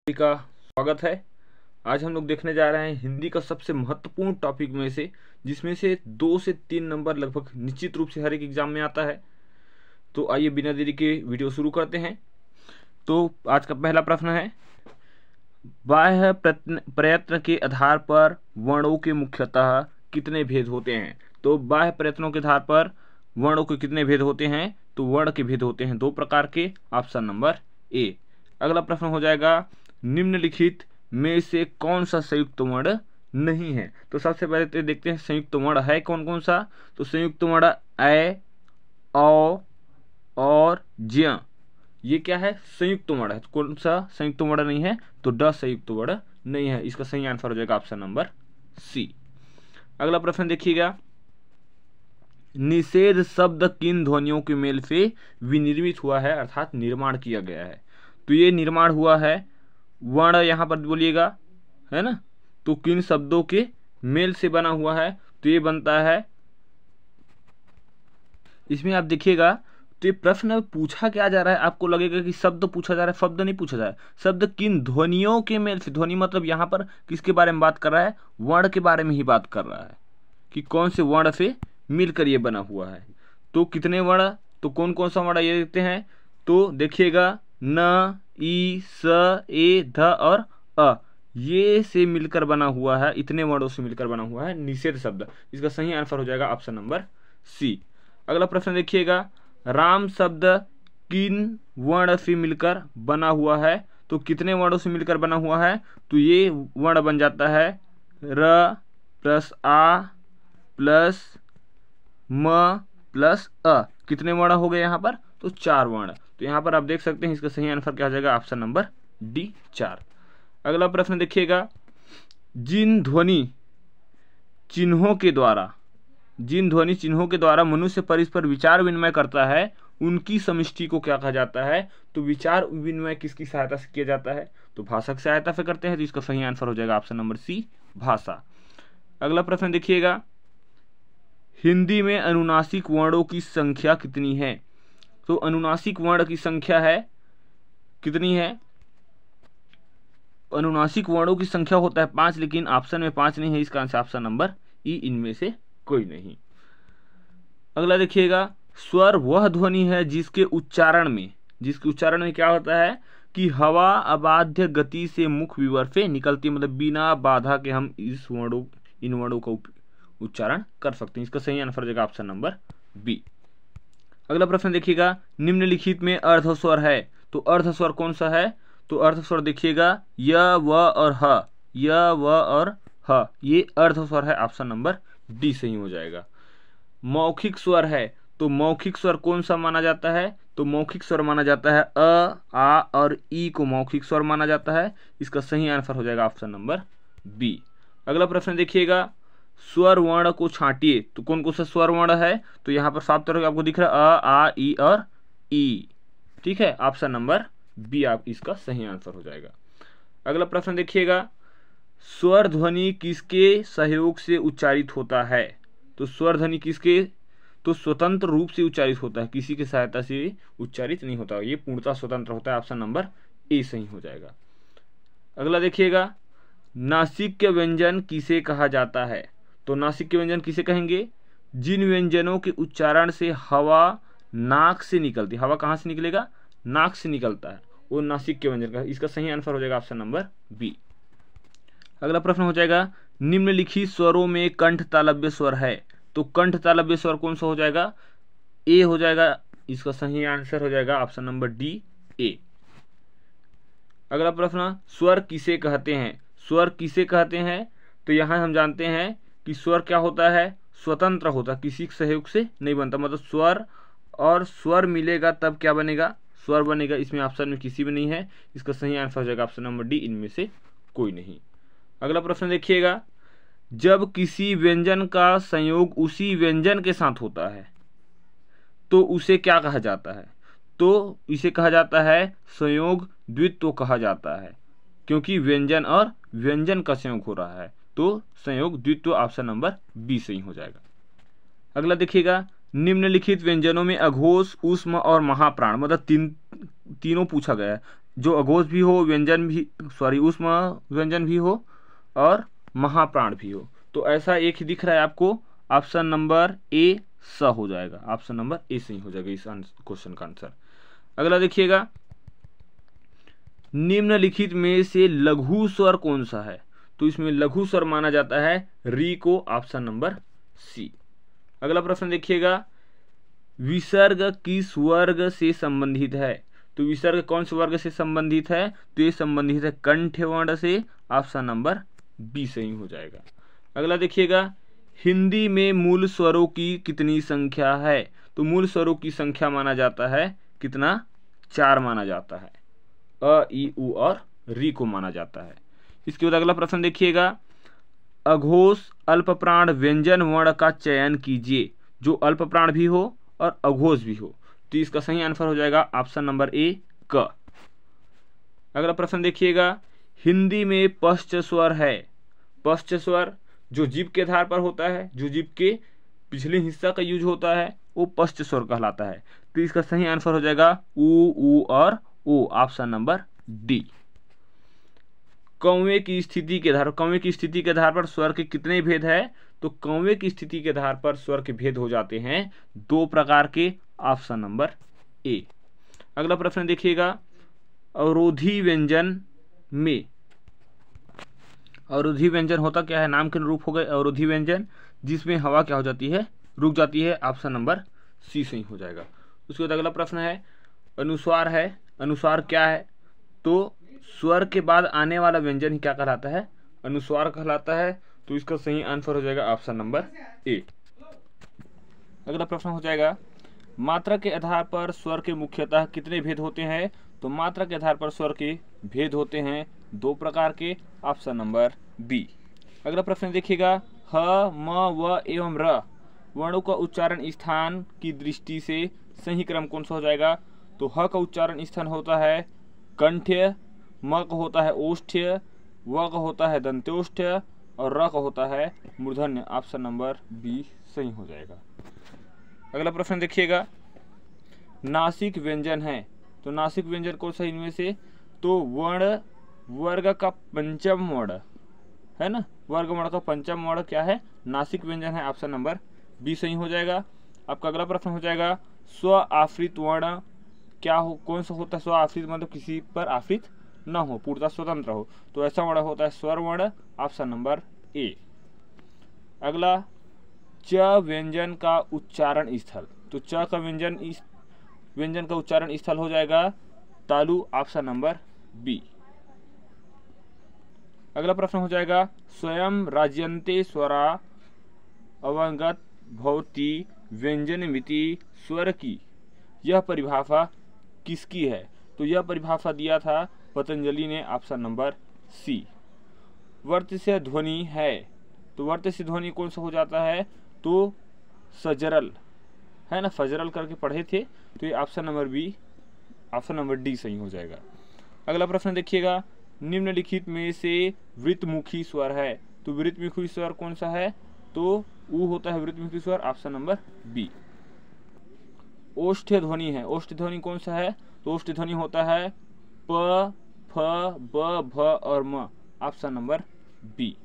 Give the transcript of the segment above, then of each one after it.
सभी का स्वागत है। आज हम लोग देखने जा रहे हैं हिंदी का सबसे महत्वपूर्ण टॉपिक में से, जिसमें से 2 से 3 नंबर लगभग निश्चित रूप से हर एक एग्जाम में आता है। तो आइए बिना देरी के वीडियो शुरू करते हैं। तो आज का पहला प्रश्न है, बाह्य प्रयत्न के आधार पर वर्णों के मुख्यतः कितने भेद होते हैं। तो बाह्य प्रयत्नों के आधार पर वर्णों के कितने भेद होते हैं। तो वर्ण के भेद होते हैं 2 प्रकार के। Option number A. अगला प्रश्न हो जाएगा, निम्नलिखित में से कौन सा संयुक्त वर्ण नहीं है। तो सबसे पहले तो देखते हैं संयुक्त वर्ण है कौन कौन सा। तो संयुक्त वर्ण ऐ, औ और ज्य, ये क्या है, संयुक्त वर्ण है। कौन सा संयुक्त वर्ण नहीं है। तो ड संयुक्त वर्ण नहीं है। इसका सही आंसर हो जाएगा ऑप्शन नंबर सी। अगला प्रश्न देखिएगा, निषेध शब्द किन ध्वनियों के मेल से विनिर्मित हुआ है, अर्थात निर्माण किया गया है। तो ये निर्माण हुआ है, वर्ण यहाँ पर बोलिएगा, है ना। तो किन शब्दों के मेल से बना हुआ है। तो ये बनता है, इसमें आप देखिएगा तो ये प्रश्न पूछा क्या जा रहा है। आपको लगेगा कि शब्द पूछा जा रहा है, शब्द नहीं पूछा जा रहा है। शब्द किन ध्वनियों के मेल से, ध्वनि मतलब यहाँ पर किसके बारे में बात कर रहा है, वर्ण के बारे में ही बात कर रहा है कि कौन से वर्ण से मिलकर ये बना हुआ है। तो कितने वर्ण, तो कौन कौन सा वर्ण ये देखते हैं। तो देखिएगा न, ई, स, ए, ध और अ, ये से मिलकर बना हुआ है, इतने वर्णों से मिलकर बना हुआ है निषेध शब्द। इसका सही आंसर हो जाएगा ऑप्शन नंबर सी। अगला प्रश्न देखिएगा, राम शब्द किन वर्ण से मिलकर बना हुआ है। तो कितने वर्णों से मिलकर बना हुआ है। तो ये वर्ण बन जाता है र प्लस आ प्लस म प्लस अ। कितने वर्ण हो गए यहाँ पर। तो 4 वर्ण। तो यहाँ पर आप देख सकते हैं इसका सही आंसर क्या हो जाएगा ऑप्शन नंबर डी 4। अगला प्रश्न देखिएगा, जिन ध्वनि चिन्हों के द्वारा मनुष्य परस्पर विचार विनिमय करता है, उनकी समष्टि को क्या कहा जाता है। तो विचार विनिमय किसकी सहायता से किया जाता है। तो भाषा की सहायता से करते हैं। तो इसका सही आंसर हो जाएगा ऑप्शन नंबर सी, भाषा। अगला प्रश्न देखिएगा, हिंदी में अनुनासिक वर्णों की संख्या कितनी है। तो अनुनासिक वर्ण की संख्या है कितनी है। अनुनासिक वर्णों की संख्या होता है 5, लेकिन ऑप्शन में 5 नहीं है। इसका आंसर ऑप्शन नंबर ई, इनमें से कोई नहीं। अगला देखिएगा, स्वर वह ध्वनि है जिसके उच्चारण में क्या होता है कि हवा अबाध्य गति से मुख विवर से निकलती है, मतलब बिना बाधा के हम इन वर्णों का उच्चारण कर सकते हैं। इसका सही आंसर हो जाएगा ऑप्शन नंबर बी। अगला प्रश्न देखिएगा, निम्नलिखित में अर्धस्वर है। तो अर्धस्वर कौन सा है। तो अर्धस्वर देखिएगा य, व और ह, य, व और ह, ये अर्धस्वर है। ऑप्शन नंबर डी सही हो जाएगा। मौखिक स्वर है। तो मौखिक स्वर कौन सा माना जाता है। तो मौखिक स्वर माना जाता है अ, आ और ई को मौखिक स्वर माना जाता है। इसका सही आंसर हो जाएगा ऑप्शन नंबर बी। अगला प्रश्न देखिएगा, स्वर वर्ण को छांटिए। तो कौन कौन सा स्वर वर्ण है। तो यहाँ पर साफ तौर पर आपको दिख रहा है अ, आ, ई और ई। ठीक है, ऑप्शन नंबर बी आप इसका सही आंसर हो जाएगा। अगला प्रश्न देखिएगा, स्वर ध्वनि किसके सहयोग से उच्चारित होता है। तो स्वर ध्वनि किसके, तो स्वतंत्र रूप से उच्चारित होता है, किसी की सहायता से उच्चारित नहीं होता, ये पूर्णतः स्वतंत्र होता है। ऑप्शन नंबर ए सही हो जाएगा। अगला देखिएगा, नासिक व्यंजन किसे कहा जाता है। तो नासिक के व्यंजन किसे कहेंगे, जिन व्यंजनों के उच्चारण से हवा नाक से निकलती है। हवा कहाँ से निकलेगा, नाक से निकलता है, वो नासिक के व्यंजन का। इसका सही आंसर हो जाएगा ऑप्शन नंबर बी। अगला प्रश्न हो जाएगा, निम्नलिखित स्वरों में कंठ तालव्य स्वर है। तो कंठ तालव्य स्वर कौन सा हो जाएगा, ए हो जाएगा। इसका सही आंसर हो जाएगा ऑप्शन नंबर डी, ए। अगला प्रश्न, स्वर किसे कहते हैं। स्वर किसे कहते हैं। तो यहाँ हम जानते हैं कि स्वर क्या होता है, स्वतंत्र होता है, किसी के सहयोग से नहीं बनता। मतलब स्वर और स्वर मिलेगा तब क्या बनेगा, स्वर बनेगा। इसमें ऑप्शन में किसी भी नहीं है। इसका सही आंसर हो जाएगा ऑप्शन नंबर डी, इनमें से कोई नहीं। अगला प्रश्न देखिएगा, जब किसी व्यंजन का संयोग उसी व्यंजन के साथ होता है तो उसे क्या कहा जाता है। तो इसे कहा जाता है संयोग द्वित्व कहा जाता है, क्योंकि व्यंजन और व्यंजन का संयोग हो रहा है। तो संयोग द्वित्व ऑप्शन नंबर बी सही हो जाएगा। अगला देखिएगा, निम्नलिखित व्यंजनों में अघोष, ऊष्म और महाप्राण, मतलब तीनों पूछा गया है। जो अघोष भी हो, व्यंजन भी, सॉरी ऊष्म व्यंजन भी हो और महाप्राण भी हो। तो ऐसा एक ही दिख रहा है आपको, ऑप्शन नंबर ए स हो जाएगा, ऑप्शन नंबर ए सही हो जाएगा इस क्वेश्चन का आंसर। अगला देखिएगा, निम्नलिखित में से लघु स्वर कौन सा है? तो इसमें लघु स्वर माना जाता है री को, ऑप्शन नंबर सी। अगला प्रश्न देखिएगा, विसर्ग किस वर्ग से संबंधित है? तो विसर्ग कौन से वर्ग से संबंधित है? तो ये संबंधित है कंठ वर्ण से, ऑप्शन नंबर बी सही हो जाएगा। अगला देखिएगा, हिंदी में मूल स्वरों की कितनी संख्या है? तो मूल स्वरों की संख्या माना जाता है कितना? 4 माना जाता है। अ, ई, उ और री को माना जाता है। इसके बाद अगला प्रश्न देखिएगा, अघोष अल्पप्राण व्यंजन वर्ण का चयन कीजिए, जो अल्पप्राण भी हो और अघोष भी हो। तो इसका सही आंसर हो जाएगा ऑप्शन नंबर ए क। अगला प्रश्न देखिएगा, हिंदी में पश्च स्वर है। पश्च स्वर जो जीभ के आधार पर होता है, जो जीभ के पिछले हिस्सा का यूज होता है, वो पश्च स्वर कहलाता है। तो इसका सही आंसर हो जाएगा उ और ओ, ऑप्शन नंबर डी। कौवे की स्थिति के आधार, कौवे की स्थिति के आधार पर स्वर के कितने भेद है? तो कौवे की स्थिति के आधार पर स्वर के भेद हो जाते हैं 2 प्रकार के, ऑप्शन नंबर ए। अगला प्रश्न देखिएगा, अवरोधी व्यंजन में, अवरोधी व्यंजन होता क्या है? नाम के अनुरूप हो गए अवरोधी व्यंजन, जिसमें हवा क्या हो जाती है? रुक जाती है, ऑप्शन नंबर सी सही हो जाएगा। उसके बाद अगला प्रश्न है, अनुस्वार है। अनुस्वार क्या है? तो स्वर के बाद आने वाला व्यंजन ही क्या कहलाता है? अनुस्वार कहलाता है। तो इसका सही आंसर हो जाएगा ऑप्शन नंबर ए। अगला प्रश्न हो जाएगा, मात्रा के आधार पर स्वर के मुख्यतः कितने भेद होते हैं? तो मात्रा के आधार पर स्वर के भेद होते हैं 2 प्रकार के, ऑप्शन नंबर बी। अगला प्रश्न देखिएगा, ह, म, व एवं र वर्णों का उच्चारण स्थान की दृष्टि से सही क्रम कौन सा हो जाएगा? तो ह का उच्चारण स्थान होता है कंठ्य, म का होता है ओष्ठ्य, व का होता है दंत्योष्ठ्य और र का होता है मूर्धन्य, ऑप्शन नंबर बी सही हो जाएगा। अगला प्रश्न देखिएगा, नासिक व्यंजन है। तो नासिक व्यंजन कौन सा इनमें से? तो वर्ण वर्ग का पंचम वर्ण है ना, वर्ग वर्ण का पंचम वर्ण क्या है? नासिक व्यंजन है, ऑप्शन नंबर बी सही हो जाएगा। आपका अगला प्रश्न हो जाएगा, स्व आश्रित वर्ण क्या हो, कौन सा होता है? स्व आश्रित मतलब किसी पर आश्रित न हो, पूर्णतः स्वतंत्र हो। तो ऐसा वर्ण होता है स्वर वर्ण, ऑप्शन नंबर ए। अगला, च व्यंजन का उच्चारण स्थल। तो च का व्यंजन का उच्चारण स्थल हो जाएगा तालु, ऑप्शन नंबर बी। अगला प्रश्न हो जाएगा, स्वयं राज्यन्ते स्वरा अवगत भवति व्यंजन मिति स्वर की यह परिभाषा किसकी है? तो यह परिभाषा दिया था पतंजलि ने, ऑप्शन नंबर सी। वर्तस्य ध्वनि है। तो वर्तस्य ध्वनि कौन सा हो जाता है? तो सजरल है ना, फजरल करके पढ़े थे। तो ये option number B, option number D सही हो जाएगा। अगला प्रश्न देखिएगा, निम्नलिखित में से वृत्तमुखी स्वर है। तो वृत्तमुखी स्वर कौन सा है? तो ऊ होता है वृत्तमुखी स्वर, ऑप्शन नंबर बी। ओष्ठ्य ध्वनि है। ओष्ठ्य ध्वनि कौन सा है? तो ओष्ठ्य ध्वनि होता है प, फ, ब, भ और म, ऑप्शन नंबर बी।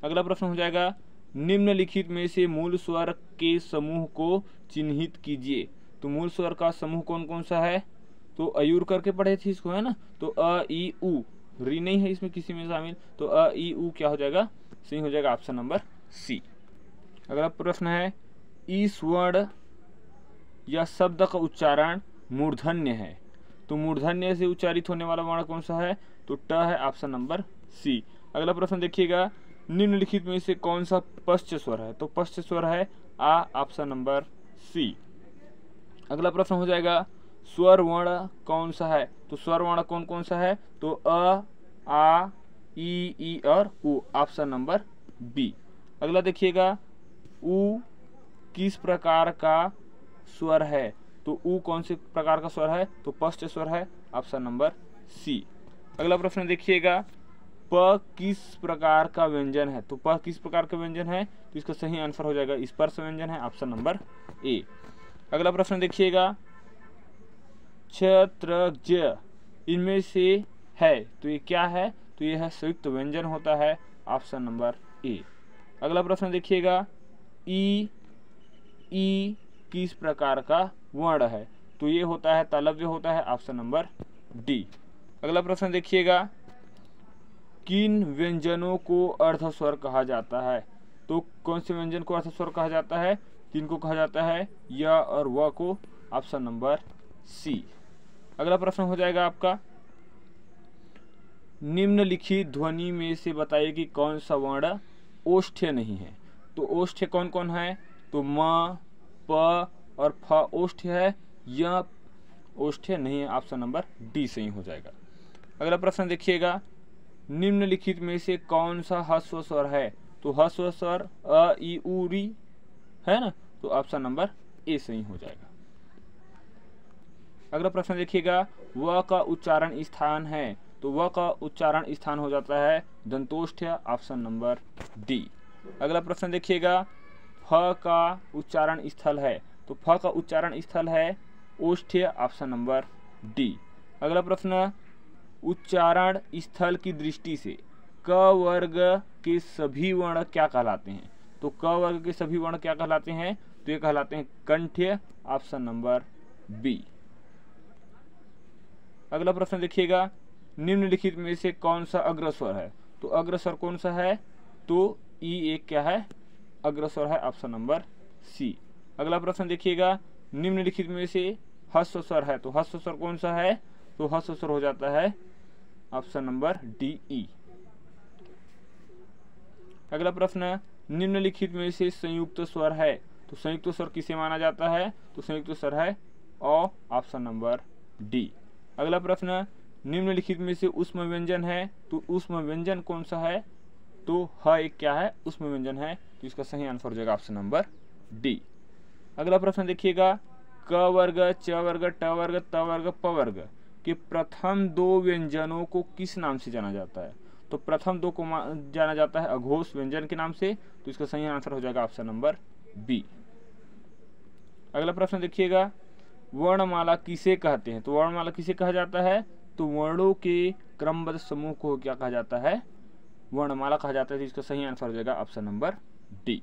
अगला प्रश्न हो जाएगा, निम्नलिखित में से मूल स्वर के समूह को चिन्हित कीजिए। तो मूल स्वर का समूह कौन कौन सा है? तो अयूर करके पढ़े थे इसको है ना। तो अ, ई, उ, री नहीं है इसमें किसी में शामिल। तो अ, ई, उ क्या हो जाएगा? सही हो जाएगा ऑप्शन नंबर सी। अगला प्रश्न है, इस वर्ण या शब्द का उच्चारण मूर्धन्य है। तो मूर्धन्य से उच्चारित होने वाला वर्ण कौन सा है? तो ट है, ऑप्शन नंबर सी। अगला प्रश्न देखिएगा, निम्नलिखित में से कौन सा पश्च स्वर है? तो पश्च स्वर है आ, ऑप्शन नंबर सी। अगला प्रश्न हो जाएगा, स्वर वर्ण कौन सा है? तो स्वर वर्ण कौन कौन सा है? तो अ, आ, ई और उ, ऑप्शन नंबर बी। अगला देखिएगा, उ किस प्रकार का स्वर है? तो उ कौन से प्रकार का स्वर है? तो पश्च स्वर है, ऑप्शन नंबर सी। अगला प्रश्न देखिएगा, प किस प्रकार का व्यंजन है? तो प किस प्रकार का व्यंजन है? तो इसका सही आंसर हो जाएगा स्पर्श व्यंजन है, ऑप्शन नंबर ए। अगला प्रश्न देखिएगा, क्षत्रज इनमें से है, तो ये क्या है, तो ये है संयुक्त व्यंजन होता है, ऑप्शन नंबर ए। अगला प्रश्न देखिएगा, ई किस प्रकार का वर्ण है, तो ये होता है तालव्य होता है, ऑप्शन नंबर डी। अगला प्रश्न देखिएगा, किन व्यंजनों को अर्धस्वर कहा जाता है, तो कौन से व्यंजन को अर्धस्वर कहा जाता है, किन को कहा जाता है, य और व को, ऑप्शन नंबर सी। अगला प्रश्न हो जाएगा आपका, निम्नलिखित ध्वनि में से बताइए कि कौन सा वर्ण ओष्ठ्य नहीं है, तो ओष्ठ्य कौन कौन है, तो म, प और फ ओष्ठ्य है, य ओष्ठ्य नहीं है, ऑप्शन नंबर डी सही हो जाएगा। अगला प्रश्न देखिएगा, निम्नलिखित में से कौन सा ह्रस्व स्वर है, तो ह्रस्व स्वर अ ई उ री है ना, तो ऑप्शन नंबर ए सही हो जाएगा। अगला प्रश्न देखिएगा, व का उच्चारण स्थान है, तो व का उच्चारण स्थान हो जाता है दंतोष्ठ्य, ऑप्शन नंबर डी। अगला प्रश्न देखिएगा, फ का उच्चारण स्थल है, तो फ का उच्चारण स्थल है ओष्ठ्य, ऑप्शन नंबर डी। अगला प्रश्न, उच्चारण स्थल की दृष्टि से क वर्ग के सभी वर्ण क्या कहलाते हैं, तो क वर्ग के सभी वर्ण क्या कहलाते हैं, तो ये कहलाते हैं कंठ्य, ऑप्शन नंबर बी। अगला प्रश्न देखिएगा, निम्नलिखित में से कौन सा अग्रस्वर है, तो अग्रस्वर कौन सा है, तो ई एक क्या है, अग्रस्वर है, ऑप्शन नंबर सी। अगला प्रश्न देखिएगा, निम्नलिखित में से ह्रस्व स्वर है, तो ह्रस्व स्वर कौन सा है, तो ह्रस्व स्वर हो जाता है ऑप्शन नंबर डी ई। अगला प्रश्न, निम्नलिखित में से संयुक्त स्वर है, तो संयुक्त स्वर किसे माना जाता है, तो संयुक्त स्वर है अ, ऑप्शन नंबर डी। अगला प्रश्न, निम्नलिखित में से ऊष्म व्यंजन है, तो ऊष्म व्यंजन कौन सा है, तो ह एक क्या है, ऊष्म व्यंजन है, तो इसका सही आंसर हो जाएगा ऑप्शन नंबर डी। अगला प्रश्न देखिएगा, क वर्ग, च वर्ग, ट वर्ग, त वर्ग, प वर्ग के प्रथम दो व्यंजनों को किस नाम से जाना जाता है, तो प्रथम दो को जाना जाता है अघोष व्यंजन के नाम से, तो इसका सही आंसर हो जाएगा ऑप्शन नंबर बी। अगला प्रश्न देखिएगा, वर्णमाला किसे कहते हैं, तो वर्णमाला किसे कहा जाता है, तो वर्णों के क्रमबद्ध समूह को क्या कहा जाता है, वर्णमाला कहा जाता है, तो इसका सही आंसर हो जाएगा ऑप्शन नंबर डी।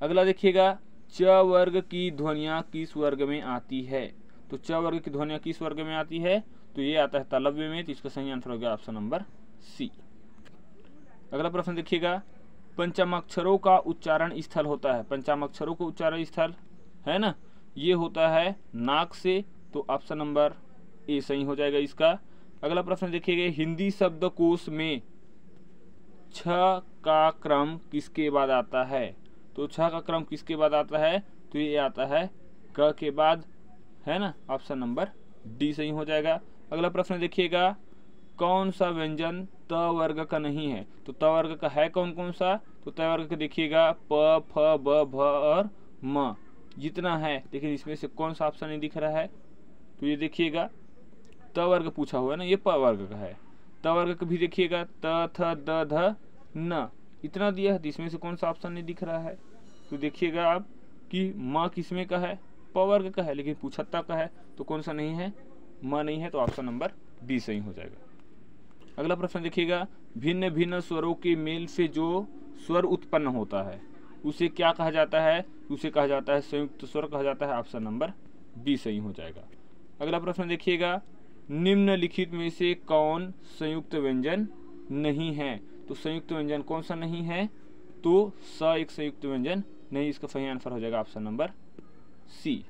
अगला देखिएगा, च वर्ग की ध्वनियां किस वर्ग में आती है, तो च वर्ग की ध्वनियां किस वर्ग में आती है, तो ये आता है तालव्य में, तो इसका सही आंसर हो गया ऑप्शन नंबर सी। अगला प्रश्न देखिएगा, पंचमाक्षरों का उच्चारण स्थल होता है, पंचमाक्षरों का उच्चारण स्थल है ना, ये होता है नाक से, तो ऑप्शन नंबर ए सही हो जाएगा इसका। अगला प्रश्न देखिएगा, हिंदी शब्दकोश में छ का क्रम किसके बाद आता है, तो छ का क्रम किसके बाद आता है, तो ये आता है क के बाद, है ना, ऑप्शन नंबर डी सही हो जाएगा। अगला प्रश्न देखिएगा, कौन सा व्यंजन त वर्ग का नहीं है, तो त वर्ग का है कौन कौन सा, तो त वर्ग का देखिएगा प, फ, ब, भ और म जितना है, लेकिन इसमें से कौन सा ऑप्शन नहीं दिख रहा है, तो ये देखिएगा त वर्ग पूछा हुआ है ना, ये प वर्ग का है। त वर्ग का भी देखिएगा त, थ, द, ध, न इतना दिया है, तो इसमें से कौन सा ऑप्शन नहीं दिख रहा है, तो देखिएगा आप कि म किसमें का है, प वर्ग का है, लेकिन पूछा त का है, तो कौन सा नहीं है, म नहीं है, तो ऑप्शन नंबर बी सही हो जाएगा। अगला प्रश्न देखिएगा, भिन्न भिन्न स्वरों के मेल से जो स्वर उत्पन्न होता है उसे क्या कहा जाता है, उसे कहा जाता है संयुक्त स्वर कहा जाता है, ऑप्शन नंबर बी सही हो जाएगा। अगला प्रश्न देखिएगा, निम्नलिखित में से कौन संयुक्त व्यंजन नहीं है, तो संयुक्त व्यंजन कौन सा नहीं है, तो स एक संयुक्त व्यंजन नहीं, इसका सही आंसर हो जाएगा ऑप्शन नंबर सी।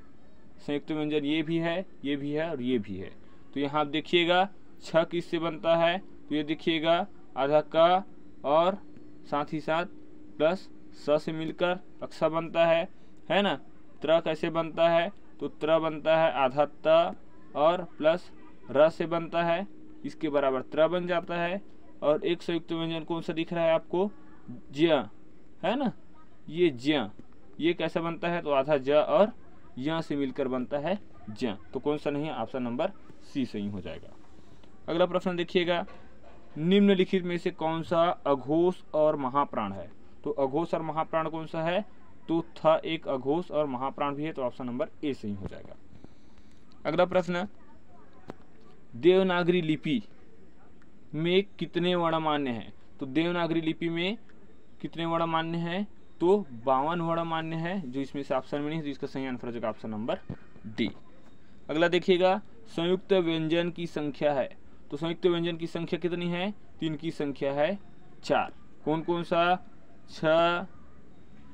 संयुक्त व्यंजन ये भी है, ये भी है और ये भी है, तो यहाँ आप देखिएगा छ किससे बनता है, तो ये देखिएगा आधा का और साथ ही साथ प्लस स से मिलकर अक्सा बनता है ना। त्र कैसे बनता है, तो त्र बनता है आधा त और प्लस र से बनता है, इसके बराबर त्र बन जाता है। और एक संयुक्त व्यंजन कौन सा दिख रहा है आपको, ज्य है ना, ये ज्य, ये कैसा बनता है, तो आधा ज और य से मिलकर बनता है ज्य, तो कौन सा नहीं है, ऑप्शन नंबर सी सही हो जाएगा। अगला प्रश्न देखिएगा, निम्नलिखित में से कौन सा अघोष और महाप्राण है, तो अघोष और महाप्राण कौन सा है, तो थ एक अघोष और महाप्राण भी है, तो ऑप्शन नंबर ए सही हो जाएगा। अगला प्रश्न, देवनागरी लिपि में कितने वर्ण मान्य हैं? तो देवनागरी लिपि में कितने वर्ण मान्य हैं? तो 52 वर्ण मान्य है, जो इसमें से ऑप्शन में नहीं है, तो इसका सही आंसर हो जाएगा ऑप्शन नंबर डी। अगला देखिएगा, संयुक्त व्यंजन की संख्या है। तो संयुक्त व्यंजन की संख्या कितनी है? तो इनकी संख्या है 4। कौन कौन सा? छ,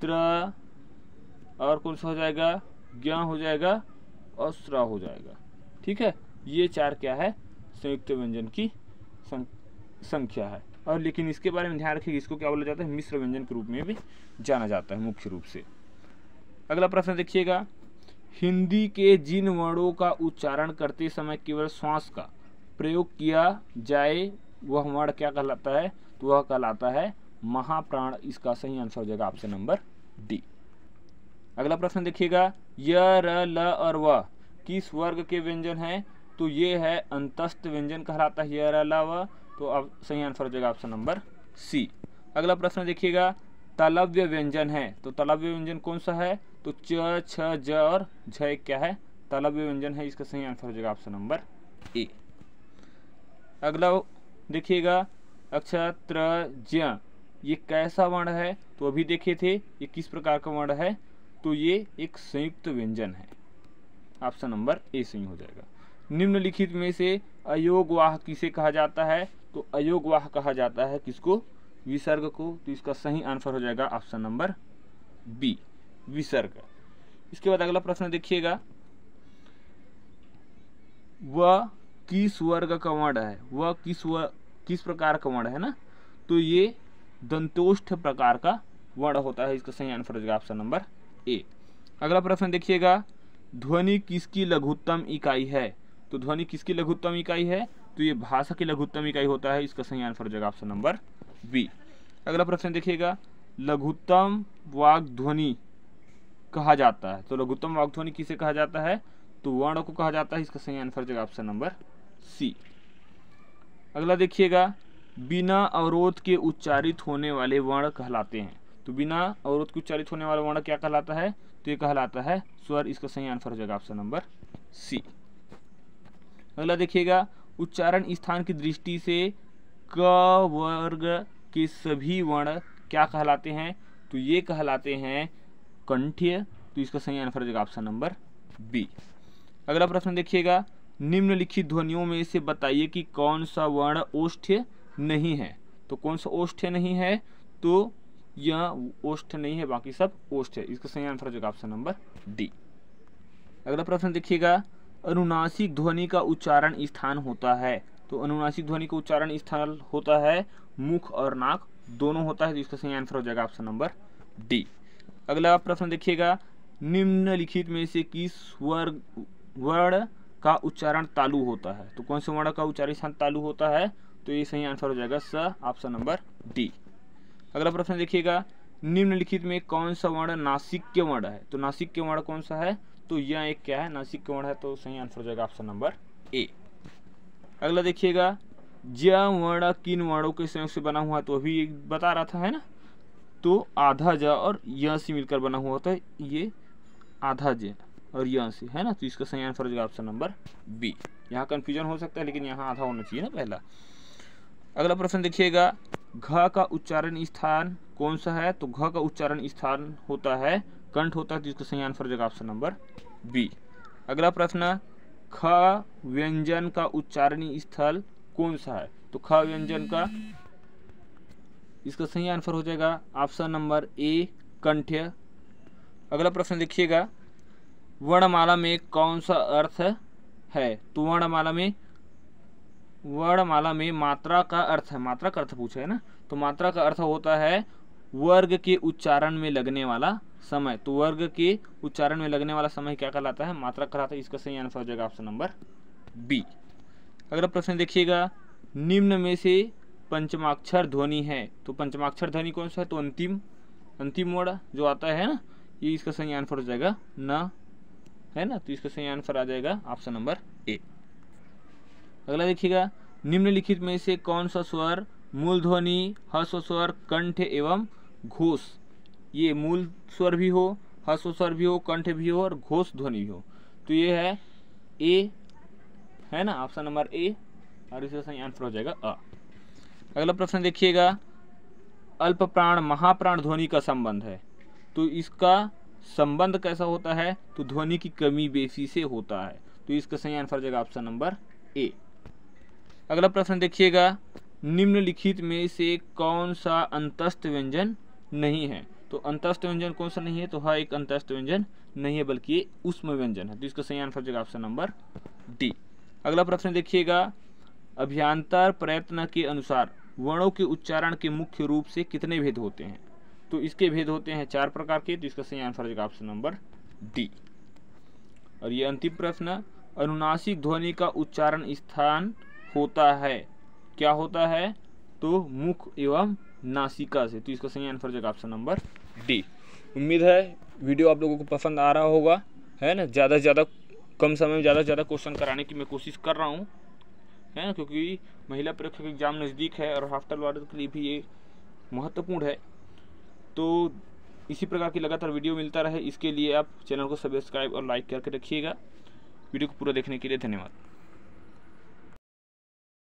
त्र, और कौन सा हो जाएगा? ज्ञ हो जाएगा और स्र हो जाएगा। ठीक है, ये 4 क्या है? संयुक्त व्यंजन की संख्या है। और लेकिन इसके बारे में ध्यान रखिए, इसको क्या बोला जाता है? मिश्र व्यंजन के रूप में भी जाना जाता है मुख्य रूप से। अगला प्रश्न देखिएगा, हिंदी के जिन वर्णों का उच्चारण करते समय केवल श्वास का प्रयोग किया जाए वह वर्ण क्या कहलाता है? तो वह कहलाता है महाप्राण। इसका सही आंसर हो जाएगा ऑप्शन नंबर डी। अगला प्रश्न देखिएगा, य, र, ल और व किस वर्ग के व्यंजन हैं? तो ये है अंतस्थ व्यंजन कहलाता है य, र, ल, व। तो अब सही आंसर हो जाएगा ऑप्शन नंबर सी। अगला प्रश्न देखिएगा, तालव्य व्यंजन है। तो तालव्य व्यंजन कौन सा है? तो च, छ, ज और झ क्या है? तालव्य व्यंजन है। इसका सही आंसर हो जाएगा ऑप्शन नंबर ए। अगला देखिएगा, अक्षर, त्र, ज्ञ ये कैसा वर्ण है? तो अभी देखे थे ये किस प्रकार का वर्ण है? तो ये एक संयुक्त व्यंजन है। ऑप्शन नंबर ए सही हो जाएगा। निम्नलिखित में से अयोगवाह किसे कहा जाता है? तो अयोगवाह कहा जाता है किसको? विसर्ग को। तो इसका सही आंसर हो जाएगा ऑप्शन नंबर बी, विसर्ग। इसके बाद अगला प्रश्न देखिएगा, वह किस वर्ग का वर्ण है? वह किस प्रकार का वर्ण है ना? तो ये दंतोष्ठ प्रकार का वर्ण होता है। इसका सही आंसर हो जाएगा ऑप्शन नंबर ए। अगला प्रश्न देखिएगा, ध्वनि किसकी लघुत्तम इकाई है? तो ध्वनि किसकी लघुत्तम इकाई है? तो ये भाषा की लघुत्तम इकाई होता है। इसका सही आंसर हो जाएगा ऑप्शन नंबर बी। अगला प्रश्न देखिएगा, लघुत्तम वाक् ध्वनि कहा जाता है। तो लघुत्तम वाक् ध्वनि किसे कहा जाता है? तो वर्ण को कहा जाता है। इसका सही आंसर हो जाएगा ऑप्शन नंबर सी। अगला देखिएगा, बिना अवरोध के उच्चारित होने वाले वर्ण कहलाते हैं। तो बिना अवरोध के उच्चारित होने वाला वर्ण क्या कहलाता है? तो ये कहलाता है स्वर। इसका सही आंसर हो जाएगा ऑप्शन नंबर सी। अगला देखिएगा, उच्चारण स्थान की दृष्टि से क वर्ग के सभी वर्ण क्या कहलाते हैं? तो ये कहलाते हैं कंठ्य। तो इसका सही आंसर हो जाएगा ऑप्शन नंबर बी। अगला प्रश्न देखिएगा, निम्नलिखित ध्वनियों में से बताइए कि कौन सा वर्ण ओष्ठ्य नहीं है। तो कौन सा ओष्ठ्य नहीं है? तो यह ओष्ठ्य नहीं है, बाकी सब ओष्ठ्य है। इसका सही आंसर हो जाएगा ऑप्शन नंबर डी। अगला प्रश्न देखिएगा, अनुनासिक ध्वनि का उच्चारण स्थान होता है। तो अनुनासिक ध्वनि का उच्चारण स्थान होता है मुख और नाक दोनों होता है। तो इसका सही आंसर हो जाएगा ऑप्शन नंबर डी। अगला प्रश्न देखिएगा, निम्नलिखित में से किस वर्ण का उच्चारण तालु होता है? तो कौन से वर्ण का उच्चारण स्थान तालु होता है? तो ये सही आंसर हो जाएगा स, ऑप्शन नंबर डी। अगला प्रश्न देखिएगा, निम्नलिखित में कौन सा वर्ण नासिक्य वर्ण है? तो नासिक्य वर्ण कौन सा है? तो यह एक क्या है? नासिक्य वर्ण है। तो सही आंसर हो जाएगा ऑप्शन नंबर ए। अगला देखिएगा, ज वर्ण किन वर्णों के संयोग से बना हुआ है? तो अभी बता रहा था है ना, तो आधा ज और य से मिलकर बना हुआ होता है। ये आधा ज और य से है ना। तो इसका सही आंसर हो जाएगा ऑप्शन नंबर बी। यहाँ कंफ्यूजन हो सकता है, लेकिन यहाँ आधा होना चाहिए ना पहला। अगला प्रश्न देखिएगा, घ का उच्चारण स्थान कौन सा है? तो घ का उच्चारण स्थान होता है कंठ होता है। तो इसका सही आंसर हो जाएगा ऑप्शन नंबर बी। अगला प्रश्न, ख व्यंजन का उच्चारणीय स्थल कौन सा है? तो ख व्यंजन का इसका सही आंसर हो जाएगा ऑप्शन नंबर ए, कंठ्य। अगला प्रश्न देखिएगा, वर्णमाला में कौन सा अर्थ है? तो वर्णमाला में मात्रा का अर्थ है। मात्रा का अर्थ पूछा है ना, तो मात्रा का अर्थ होता है वर्ग के उच्चारण में लगने वाला समय। तो वर्ग के उच्चारण में लगने वाला समय क्या कहलाता है? मात्रा कहलाता है। इसका सही आंसर हो जाएगा ऑप्शन नंबर बी। अगला प्रश्न देखिएगा, निम्न में से पंचमाक्षर ध्वनि है। तो पंचमाक्षर ध्वनि कौन सा है? तो अंतिम वर्ण जो आता है ना, ये इसका सही आंसर हो जाएगा न, है ना। तो इसका सही आंसर आ जाएगा ऑप्शन नंबर ए। अगला देखिएगा, निम्नलिखित में से कौन सा स्वर मूल ध्वनि, ह्रस्व स्वर, कंठ एवं घोष, ये मूल स्वर भी हो, ह्रस्व स्वर भी हो, कंठ भी हो और घोष ध्वनि भी हो? तो ये है ए, है ना, ऑप्शन नंबर ए, और इसका सही आंसर हो जाएगा अ। अगला प्रश्न देखिएगा, अल्प प्राण महाप्राण ध्वनि का संबंध है, तो इसका संबंध कैसा होता है, तो ध्वनि की कमी बेसी से होता है, तो इसका सही आंसर हो जाएगा ऑप्शन नंबर ए। अगला प्रश्न देखिएगा, निम्नलिखित में से कौन सा अंतस्थ व्यंजन नहीं है, तो अंतस्थ व्यंजन कौन सा नहीं है, तो हाँ एक अंतस्थ व्यंजन नहीं है बल्कि ये ऊष्म व्यंजन है, तो इसका सही आंसर हो जाएगा ऑप्शन नंबर डी। अगला प्रश्न देखिएगा, अभ्यांतर प्रयत्न के अनुसार वर्णों के उच्चारण के मुख्य रूप से कितने भेद होते हैं, तो इसके भेद होते हैं 4 प्रकार के, तो इसका सही आंसर हो जाएगा ऑप्शन नंबर डी। और ये अंतिम प्रश्न, अनुनासिक ध्वनि का उच्चारण स्थान होता है, क्या होता है, तो मुख एवं नासिका से, तो इसका सही आंसर हो जाएगा ऑप्शन नंबर डी। उम्मीद है वीडियो आप लोगों को पसंद आ रहा होगा, है ना। ज़्यादा से ज़्यादा कम समय में ज़्यादा से ज़्यादा क्वेश्चन कराने की मैं कोशिश कर रहा हूँ, है ना, क्योंकि महिला परीक्षक एग्जाम नज़दीक है और हॉस्टल वालों के लिए भी ये महत्वपूर्ण है। तो इसी प्रकार की लगातार वीडियो मिलता रहे, इसके लिए आप चैनल को सब्सक्राइब और लाइक करके रखिएगा। वीडियो को पूरा देखने के लिए धन्यवाद।